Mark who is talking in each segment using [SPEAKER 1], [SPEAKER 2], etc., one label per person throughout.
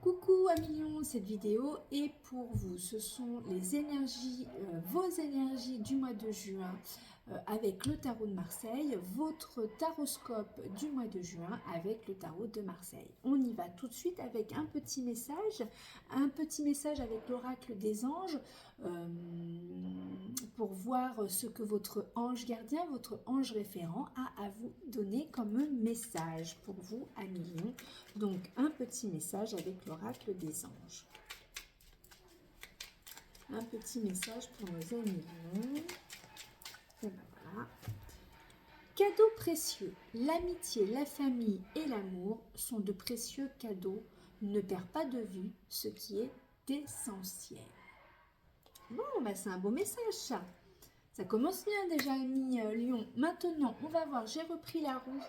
[SPEAKER 1] Coucou amis lions, cette vidéo est pour vous. Ce sont les énergies, vos énergies du mois de juin avec le tarot de Marseille, votre taroscope du mois de juin avec le tarot de Marseille. On y va tout de suite avec un petit message avec l'oracle des anges pour voir ce que votre ange gardien, votre ange référent a à vous donner comme message pour vous amis lions. Donc un petit message avec l'oracle des anges. Un petit message pour nos amis lions. Et ben voilà. Cadeaux précieux. L'amitié, la famille et l'amour sont de précieux cadeaux. Ne perds pas de vue ce qui est essentiel. Bon, bah c'est un beau message ça. Ça commence bien déjà, amis Lion. Maintenant, on va voir, j'ai repris la roue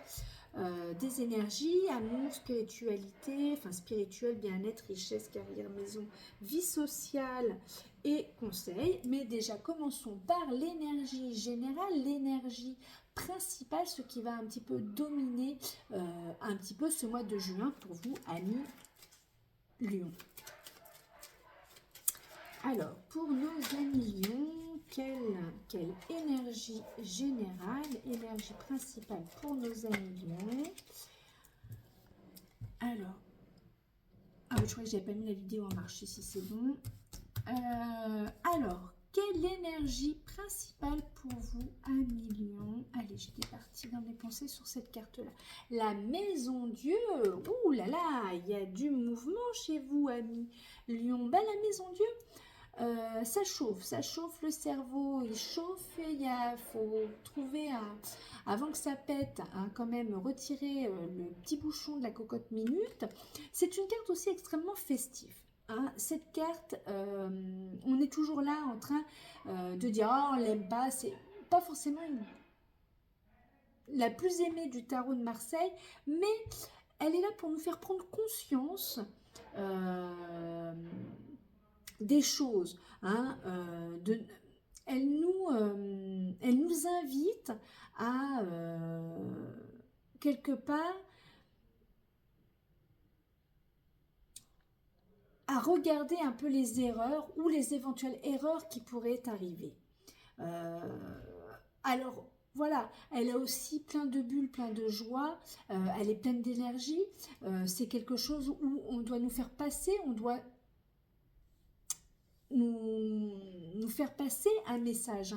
[SPEAKER 1] des énergies, amour, spiritualité, enfin spirituel, bien-être, richesse, carrière, maison, vie sociale et conseil. Mais déjà, commençons par l'énergie générale, l'énergie principale, ce qui va un petit peu dominer un petit peu ce mois de juin pour vous, amis Lion. Alors, pour nos amis lions, quelle énergie générale, énergie principale pour nos amis lions. Alors, je crois que j'avais pas mis la vidéo en marche ici, c'est bon. Alors, quelle énergie principale pour vous, amis lions? Allez, j'étais partie dans mes pensées sur cette carte-là. La maison Dieu, ouh là là, il y a du mouvement chez vous, amis lions. Ben, la maison Dieu, ça chauffe le cerveau, il chauffe, il faut trouver, avant que ça pète, quand même retirer le petit bouchon de la cocotte minute. C'est une carte aussi extrêmement festive. Cette carte, on est toujours là en train de dire « Oh, on l'aime pas », c'est pas forcément la plus aimée du tarot de Marseille, mais elle est là pour nous faire prendre conscience des choses. Elle nous invite à quelque part à regarder un peu les erreurs ou les éventuelles erreurs qui pourraient arriver. Alors voilà, elle a aussi plein de bulles, plein de joie, elle est pleine d'énergie, c'est quelque chose où on doit nous faire passer, on doit nous faire passer un message,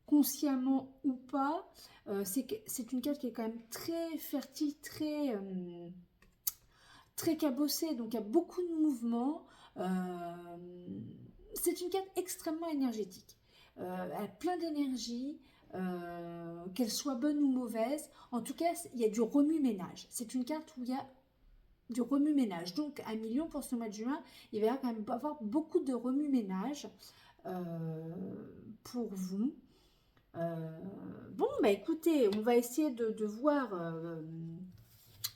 [SPEAKER 1] consciemment ou pas. C'est une carte qui est quand même très fertile, très cabossée, donc il y a beaucoup de mouvements. C'est une carte extrêmement énergétique. Elle a plein d'énergie, qu'elle soit bonne ou mauvaise. En tout cas, il y a du remue-ménage. C'est une carte où il y a du remue-ménage. Donc, à million pour ce mois de juin, il va y avoir quand même avoir beaucoup de remue-ménage pour vous. Bon, bah écoutez, on va essayer de voir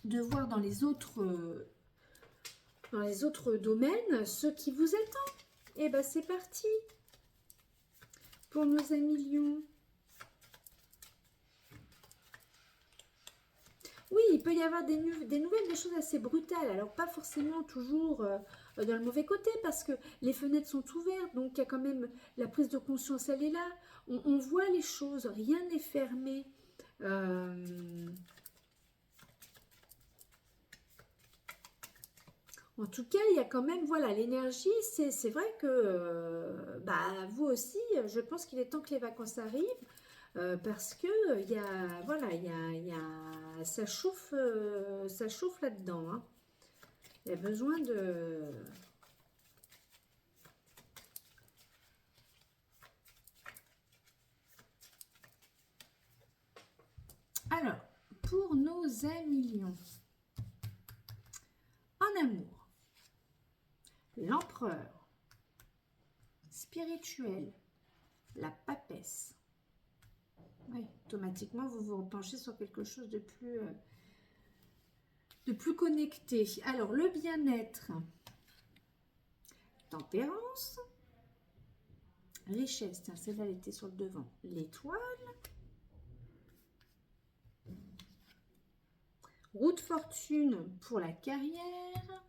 [SPEAKER 1] dans les autres domaines ce qui vous attend. Et bah c'est parti pour nos amis lions. Oui, il peut y avoir des nouvelles, des choses assez brutales. Alors, pas forcément toujours dans le mauvais côté, parce que les fenêtres sont ouvertes, donc il y a quand même la prise de conscience, elle est là. On voit les choses, rien n'est fermé. En tout cas, il y a quand même, voilà, l'énergie, c'est vrai que, vous aussi, je pense qu'il est temps que les vacances arrivent. Parce que il y a, voilà, ça chauffe là-dedans. Il y a besoin de... Alors, pour nos amis lions, en amour, l'empereur, spirituel, la papesse. Oui, automatiquement, vous vous repenchez sur quelque chose de plus connecté. Alors, le bien-être, tempérance, richesse, tiens, celle-là, elle était sur le devant, l'étoile, Roue de fortune pour la carrière.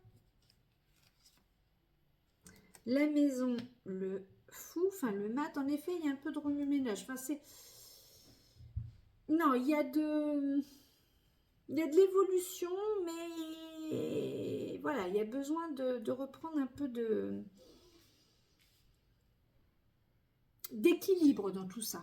[SPEAKER 1] La maison, le fou, enfin le mat. En effet, il y a un peu de remue-ménage. Enfin, c'est... Non, il y a de l'évolution, mais voilà, il y a besoin de reprendre un peu d'équilibre dans tout ça.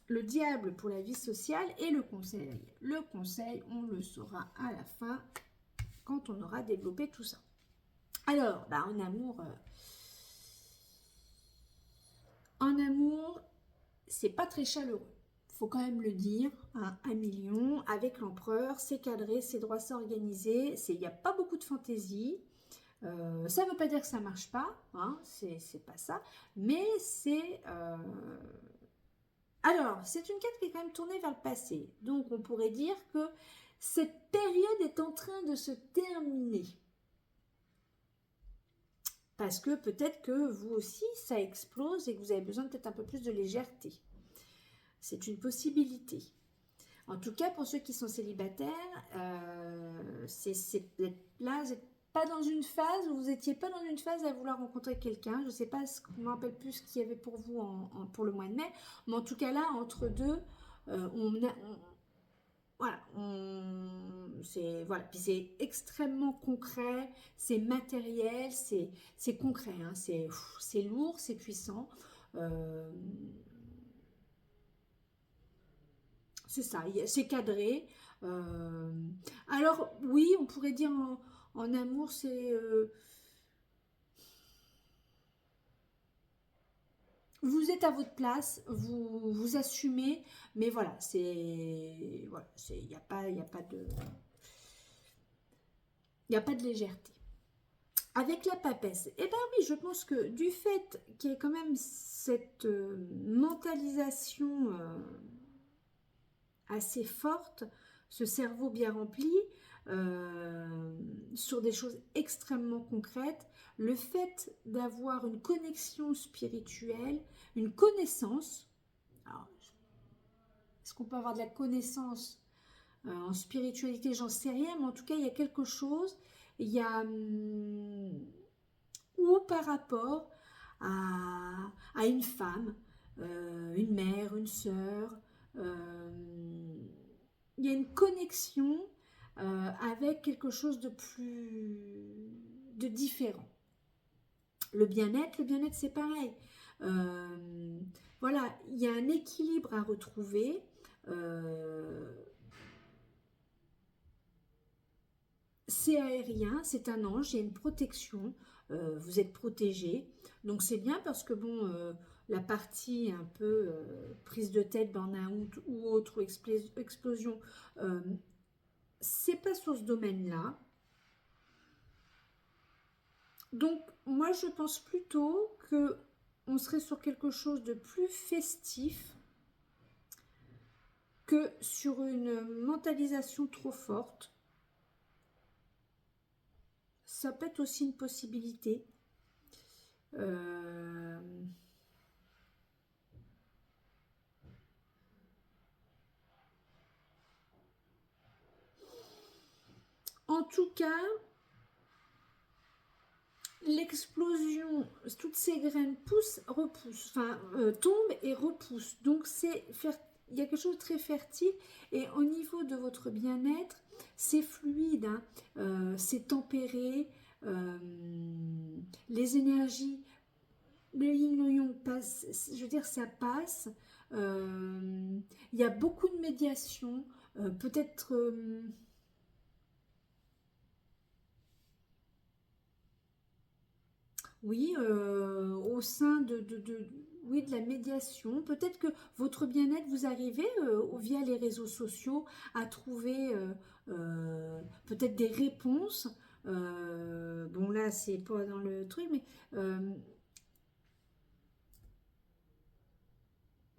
[SPEAKER 1] Le diable pour la vie sociale et le conseil. Le conseil, on le saura à la fin quand on aura développé tout ça. Alors, en amour, c'est pas très chaleureux. Faut quand même le dire, hein, 1 million, avec l'empereur, c'est cadré, c'est droit, c'est organisé, il n'y a pas beaucoup de fantaisie. Ça ne veut pas dire que ça marche pas, hein, c'est pas ça, mais c'est... Alors, c'est une carte qui est quand même tournée vers le passé, donc on pourrait dire que cette période est en train de se terminer. Parce que peut-être que vous aussi, ça explose et que vous avez besoin peut-être un peu plus de légèreté. C'est une possibilité. En tout cas, pour ceux qui sont célibataires, c'est peut-être là, vous n'êtes pas dans une phase, où vous n'étiez pas dans une phase à vouloir rencontrer quelqu'un. Je ne sais pas, je ne me rappelle plus ce qu'il y avait pour vous pour le mois de mai, mais en tout cas là, entre deux, voilà, puis c'est extrêmement concret, c'est matériel, c'est concret, hein, c'est lourd, c'est puissant. C'est ça, c'est cadré. Alors oui, on pourrait dire en amour, c'est vous êtes à votre place, vous assumez, mais voilà, il n'y a pas, il y a pas de légèreté. Avec la papesse, eh bien oui, je pense que du fait qu'il y ait quand même cette mentalisation assez forte, ce cerveau bien rempli, sur des choses extrêmement concrètes, le fait d'avoir une connexion spirituelle, une connaissance, alors, est-ce qu'on peut avoir de la connaissance en spiritualité, j'en sais rien, mais en tout cas, il y a quelque chose, il y a... ou par rapport à une femme, une mère, une sœur, il y a une connexion avec quelque chose de différent. Le bien-être c'est pareil. Voilà, il y a un équilibre à retrouver. C'est aérien, c'est un ange, il y a une protection, vous êtes protégé. Donc c'est bien parce que bon, la partie un peu prise de tête, burn-out ou autre, ou explosion, c'est pas sur ce domaine-là. Donc moi je pense plutôt que on serait sur quelque chose de plus festif que sur une mentalisation trop forte. Ça peut être aussi une possibilité. En tout cas, l'explosion, toutes ces graines tombent et repoussent. Donc il y a quelque chose de très fertile. Et au niveau de votre bien-être, c'est fluide, hein, c'est tempéré. Les énergies, le yin, le yang passe, je veux dire, ça passe. Il y a beaucoup de médiation, peut-être... oui, au sein oui, de la médiation. Peut-être que votre bien-être, vous arrivez via les réseaux sociaux à trouver peut-être des réponses. Bon, là, c'est pas dans le truc, mais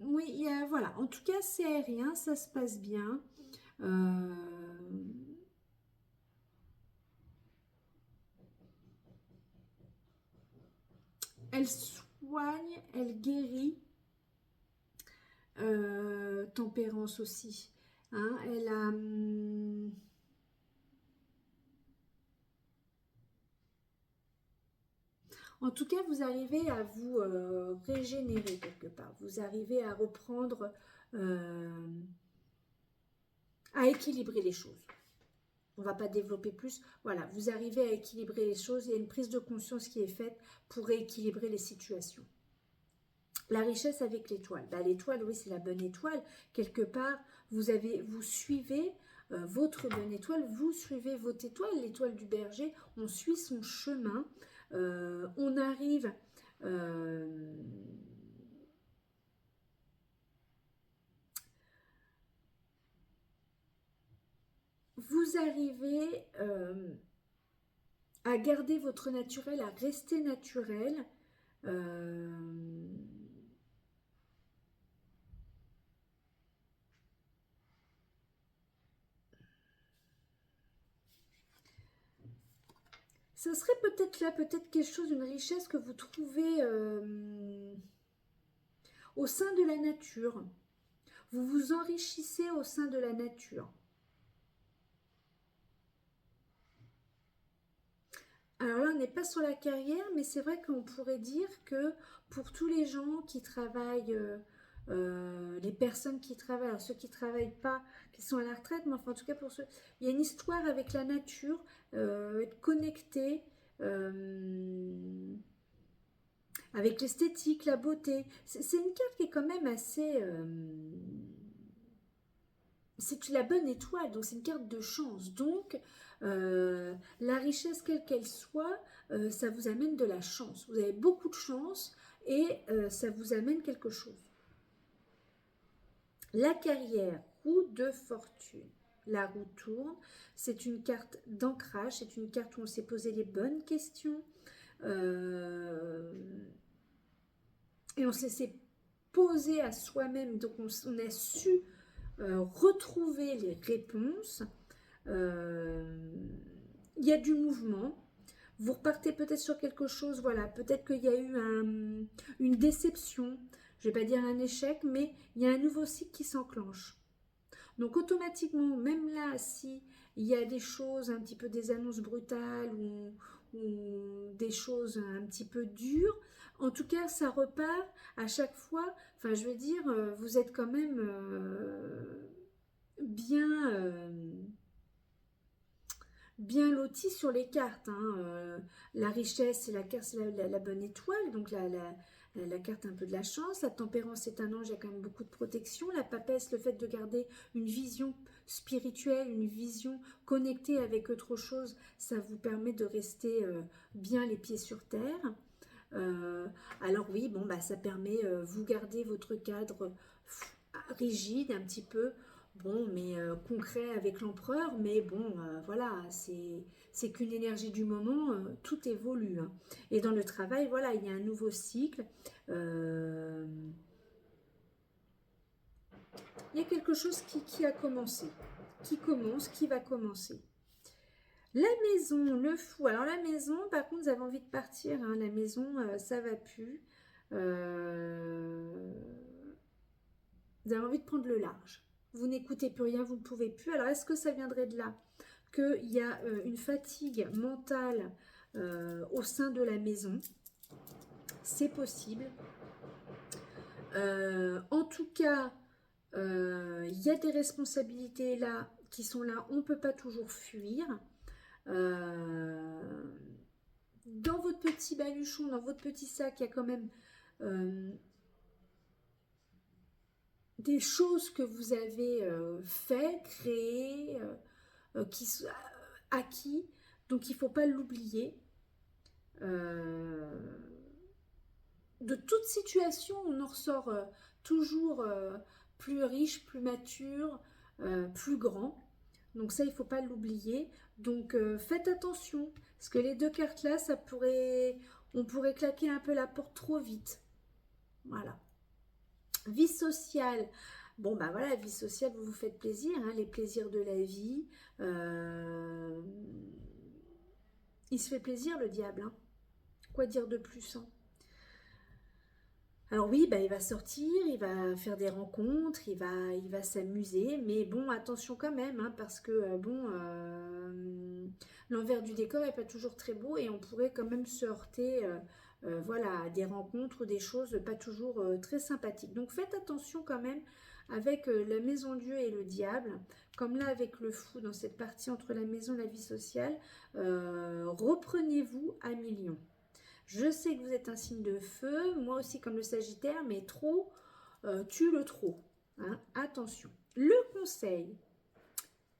[SPEAKER 1] oui, voilà. En tout cas, c'est aérien, ça se passe bien. Euh, Elle soigne, elle guérit. Tempérance aussi. Hein, elle a... En tout cas, vous arrivez à vous régénérer quelque part. Vous arrivez à reprendre, à équilibrer les choses. On ne va pas développer plus. Voilà, vous arrivez à équilibrer les choses. Il y a une prise de conscience qui est faite pour rééquilibrer les situations. La richesse avec l'étoile. Bah, l'étoile, oui, c'est la bonne étoile. Quelque part, vous suivez votre bonne étoile, vous suivez votre étoile, l'étoile du berger. On suit son chemin. On arrive... vous arrivez à garder votre naturel, à rester naturel. Ça serait peut-être là, peut-être quelque chose, une richesse que vous trouvez au sein de la nature. Vous vous enrichissez au sein de la nature. Alors là, on n'est pas sur la carrière, mais c'est vrai qu'on pourrait dire que pour tous les gens qui travaillent, les personnes qui travaillent, alors ceux qui ne travaillent pas, qui sont à la retraite, mais enfin en tout cas pour ceux, il y a une histoire avec la nature, être connecté, avec l'esthétique, la beauté. C'est une carte qui est quand même assez... c'est la bonne étoile, donc c'est une carte de chance. Donc, la richesse, quelle qu'elle soit, ça vous amène de la chance. Vous avez beaucoup de chance et ça vous amène quelque chose. La carrière, roue de fortune. La roue tourne. C'est une carte d'ancrage. C'est une carte où on s'est posé les bonnes questions. Et on s'est posé à soi-même. Donc, on a su retrouver les réponses. Il y a du mouvement. Vous repartez peut-être sur quelque chose, voilà, peut-être qu'il y a eu une déception, je ne vais pas dire un échec, mais il y a un nouveau cycle qui s'enclenche. Donc automatiquement, même là, si il y a des choses, un petit peu des annonces brutales ou des choses un petit peu dures, en tout cas, ça repart à chaque fois, enfin je veux dire, vous êtes quand même bien... bien loti sur les cartes. Hein. La richesse, c'est la bonne étoile, donc la carte un peu de la chance. La tempérance, c'est un ange, il y a quand même beaucoup de protection. La papesse, le fait de garder une vision spirituelle, une vision connectée avec autre chose, ça vous permet de rester bien les pieds sur terre. Alors oui, bon, bah, ça permet, vous gardez votre cadre rigide un petit peu, bon, mais concret avec l'empereur, mais bon, voilà, c'est qu'une énergie du moment, tout évolue. Hein. Et dans le travail, voilà, il y a un nouveau cycle. Il y a quelque chose qui a commencé, qui commence, qui va commencer. La maison, le fou. Alors la maison, par contre, vous avez envie de partir. Hein. La maison, ça va plus. Vous avez envie de prendre le large. Vous n'écoutez plus rien, vous ne pouvez plus. Alors, est-ce que ça viendrait de là? Qu'il y a une fatigue mentale au sein de la maison? C'est possible. En tout cas, il y a des responsabilités là qui sont là. On ne peut pas toujours fuir. Dans votre petit baluchon, dans votre petit sac, il y a quand même des choses que vous avez fait, créées, qui sont acquis, donc il ne faut pas l'oublier. De toute situation, on en ressort toujours plus riche, plus mature, plus grand. Donc ça, il ne faut pas l'oublier. Donc faites attention, parce que les deux cartes là, on pourrait claquer un peu la porte trop vite. Voilà. Vie sociale. Bon, bah voilà, vie sociale, vous vous faites plaisir, hein, les plaisirs de la vie. Il se fait plaisir, le diable. Hein. Quoi dire de plus hein. Alors oui, bah, il va sortir, il va faire des rencontres, il va s'amuser, mais bon, attention quand même, hein, parce que l'envers du décor n'est pas toujours très beau et on pourrait quand même se heurter voilà, à des rencontres ou des choses pas toujours très sympathiques. Donc faites attention quand même avec la maison Dieu et le diable, comme là avec le fou dans cette partie entre la maison et la vie sociale, reprenez-vous à millions. Je sais que vous êtes un signe de feu, moi aussi comme le Sagittaire, mais trop tue le trop. Hein. Attention. Le conseil,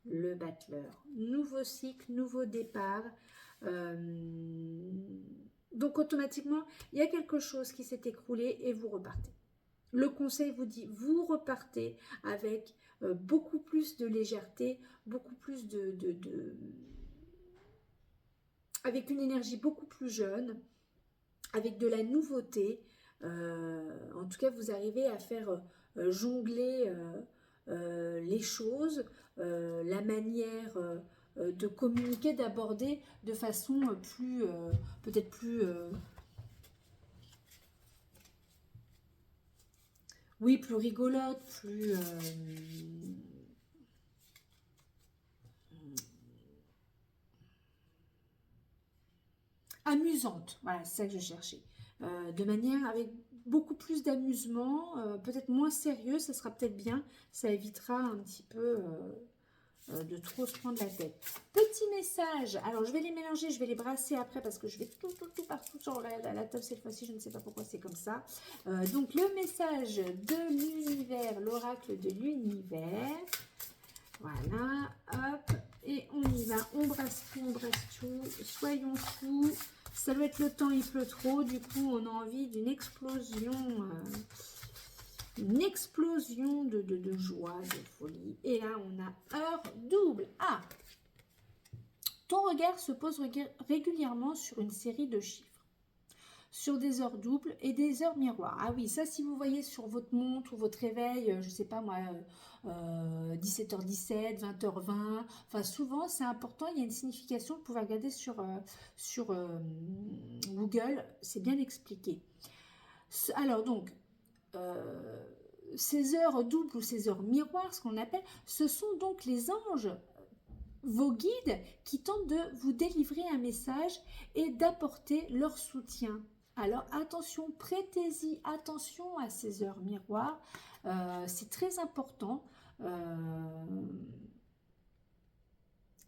[SPEAKER 1] le battleur. Nouveau cycle, nouveau départ. Euh, donc automatiquement, il y a quelque chose qui s'est écroulé et vous repartez. Le conseil vous dit, vous repartez avec beaucoup plus de légèreté, beaucoup plus avec une énergie beaucoup plus jeune, avec de la nouveauté. En tout cas, vous arrivez à faire jongler les choses, la manière de communiquer, d'aborder de façon plus, peut-être plus, oui, plus rigolote, plus amusante. Voilà, c'est ça que je cherchais. De manière avec beaucoup plus d'amusement, peut-être moins sérieux, ça sera peut-être bien. Ça évitera un petit peu de trop se prendre la tête. Petit message. Alors, je vais les mélanger, je vais les brasser après parce que je vais tout partout sur la table cette fois-ci. Je ne sais pas pourquoi c'est comme ça. Donc, le message de l'univers, l'oracle de l'univers. Voilà, hop. Et on y va, on brasse tout, soyons fous. Ça doit être le temps, il pleut trop, du coup on a envie d'une explosion, de joie, de folie. Et là on a heure double. Ah, ton regard se pose régulièrement sur une série de chiffres, sur des heures doubles et des heures miroirs. Ah oui, ça si vous voyez sur votre montre ou votre réveil, je sais pas moi, 17h17, 20h20, enfin souvent c'est important, il y a une signification, vous pouvez regarder sur Google, c'est bien expliqué. Alors donc, ces heures doubles ou ces heures miroirs, ce qu'on appelle, ce sont donc les anges, vos guides, qui tentent de vous délivrer un message et d'apporter leur soutien. Alors attention, prêtez-y attention à ces heures miroirs, c'est très important.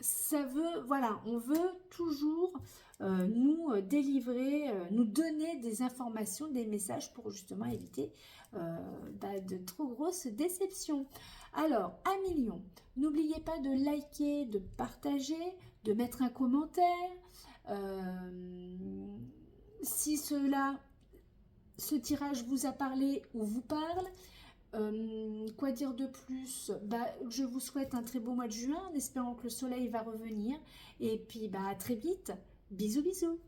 [SPEAKER 1] Ça veut, voilà, on veut toujours nous délivrer, nous donner des informations, des messages pour justement éviter de trop grosses déceptions. Alors, à million, n'oubliez pas de liker, de partager, de mettre un commentaire. Si ce tirage vous a parlé ou vous parle, quoi dire de plus? Je vous souhaite un très beau mois de juin en espérant que le soleil va revenir. Et puis à très vite. Bisous bisous.